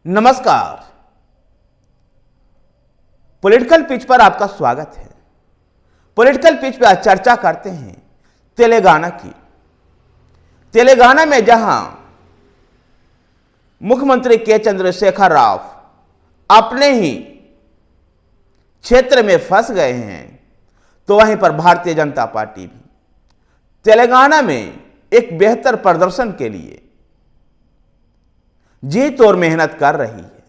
नमस्कार। Political pitch पर आपका स्वागत है। पॉलिटिकल पिच पर आज चर्चा करते हैं तेलंगाना की। तेलंगाना में जहां मुख्यमंत्री के चंद्रशेखर राव अपने ही क्षेत्र में फंस गए हैं, तो वहीं पर भारतीय जनता पार्टी भी तेलंगाना में एक बेहतर प्रदर्शन के लिए जी तोड़ मेहनत कर रही है।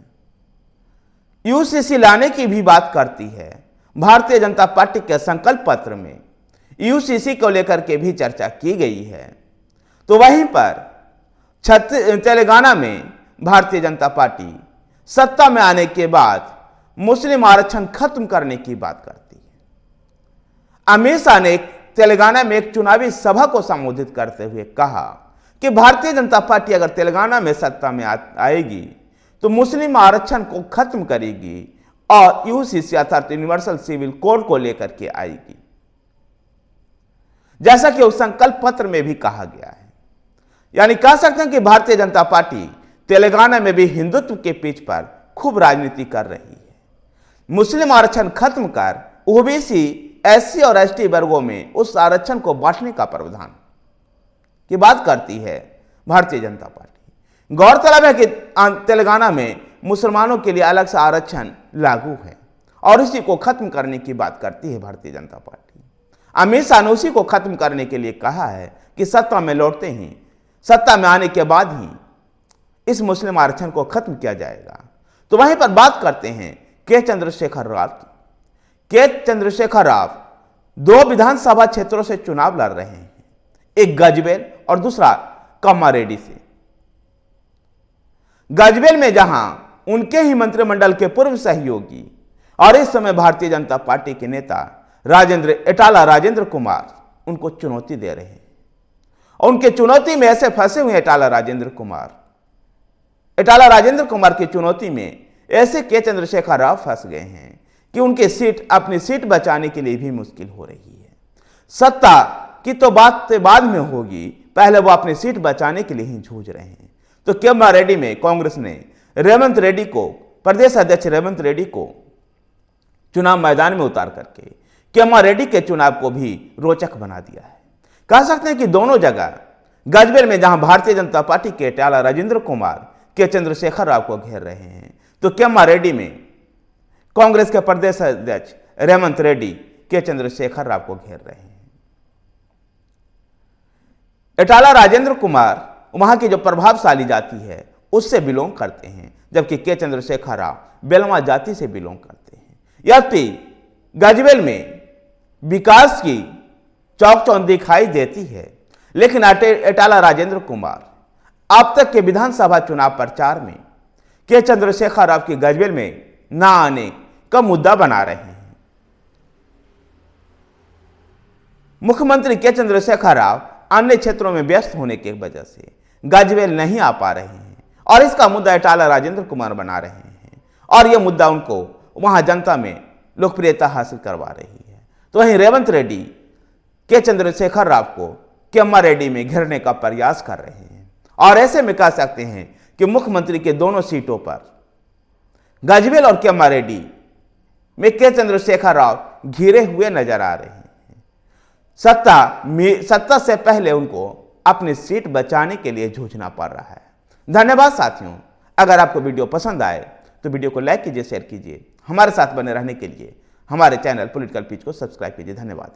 यूसीसी लाने की भी बात करती है। भारतीय जनता पार्टी के संकल्प पत्र में यूसीसी को लेकर के भी चर्चा की गई है। तो वहीं पर तेलंगाना में भारतीय जनता पार्टी सत्ता में आने के बाद मुस्लिम आरक्षण खत्म करने की बात करती है। अमित शाह ने तेलंगाना में एक चुनावी सभा को संबोधित करते हुए कहा कि भारतीय जनता पार्टी अगर तेलंगाना में सत्ता में आएगी तो मुस्लिम आरक्षण को खत्म करेगी और यूसीसी अर्थात यूनिवर्सल सिविल कोड को लेकर के आएगी, जैसा कि उस संकल्प पत्र में भी कहा गया है। यानी कह सकते हैं कि भारतीय जनता पार्टी तेलंगाना में भी हिंदुत्व के पिच पर खूब राजनीति कर रही है। मुस्लिम आरक्षण खत्म कर ओबीसी, एससी और एसटी वर्गों में उस आरक्षण को बांटने का प्रावधान की बात करती है भारतीय जनता पार्टी। गौरतलब है कि तेलंगाना में मुसलमानों के लिए अलग से आरक्षण लागू है और इसी को खत्म करने की बात करती है भारतीय जनता पार्टी। अमित शाह ने उसी को खत्म करने के लिए कहा है कि सत्ता में लौटते ही, सत्ता में आने के बाद ही इस मुस्लिम आरक्षण को खत्म किया जाएगा। तो वहीं पर बात करते हैं के चंद्रशेखर राव की। के चंद्रशेखर राव दो विधानसभा क्षेत्रों से चुनाव लड़ रहे हैं, एक गजबेल और दूसरा कम्मारेड्डी से। गजबेल में जहां उनके ही मंत्रिमंडल के पूर्व सहयोगी और इस समय भारतीय जनता पार्टी के नेता एटाला राजेंद्र कुमार उनको चुनौती दे रहे हैं और उनके चुनौती में ऐसे फंसे हुए एटाला राजेंद्र कुमार की चुनौती में ऐसे के चंद्रशेखर राव फंस गए हैं कि उनकी अपनी सीट बचाने के लिए भी मुश्किल हो रही है। सत्ता की तो बात बाद में होगी, पहले वो अपनी सीट बचाने के लिए ही जूझ रहे हैं। तो कम्मारेड्डी में कांग्रेस ने रेवंत रेड्डी को, प्रदेश अध्यक्ष रेवंत रेड्डी को चुनाव मैदान में उतार करके कम्मारेड्डी के चुनाव को भी रोचक बना दिया है। कह सकते हैं कि दोनों जगह गजबेल में जहां भारतीय जनता पार्टी के एटाला राजेंद्र कुमार के चंद्रशेखर राव को घेर रहे हैं, तो कम्मारेड्डी में कांग्रेस के प्रदेश अध्यक्ष रेवंत रेड्डी के चंद्रशेखर राव को घेर रहे हैं। एटाला राजेंद्र कुमार वहां की जो प्रभावशाली जाति है उससे बिलोंग करते हैं, जबकि के चंद्रशेखर राव बेलवा जाति से बिलोंग करते हैं। यद्यपि गजबेल में विकास की चौक चौंध दिखाई देती है, लेकिन एटाला राजेंद्र कुमार अब तक के विधानसभा चुनाव प्रचार में के चंद्रशेखर राव की गजबेल में ना आने का मुद्दा बना रहे हैं। मुख्यमंत्री के चंद्रशेखर राव अन्य क्षेत्रों में व्यस्त होने की वजह से गजबेल नहीं आ पा रहे हैं और इसका मुद्दा एटाला राजेंद्र कुमार बना रहे हैं और यह मुद्दा उनको वहां जनता में लोकप्रियता हासिल करवा रही है। तो वहीं रेवंत रेड्डी के चंद्रशेखर राव को कम्मारेड्डी में घेरने का प्रयास कर रहे हैं और ऐसे में कह सकते हैं कि मुख्यमंत्री के दोनों सीटों पर गजबेल और कम्मारेड्डी में के चंद्रशेखर राव घिरे हुए नजर आ रहे हैं। सत्ता से पहले उनको अपनी सीट बचाने के लिए जूझना पड़ रहा है। धन्यवाद साथियों। अगर आपको वीडियो पसंद आए तो वीडियो को लाइक कीजिए, शेयर कीजिए। हमारे साथ बने रहने के लिए हमारे चैनल पॉलिटिकल पिच को सब्सक्राइब कीजिए। धन्यवाद।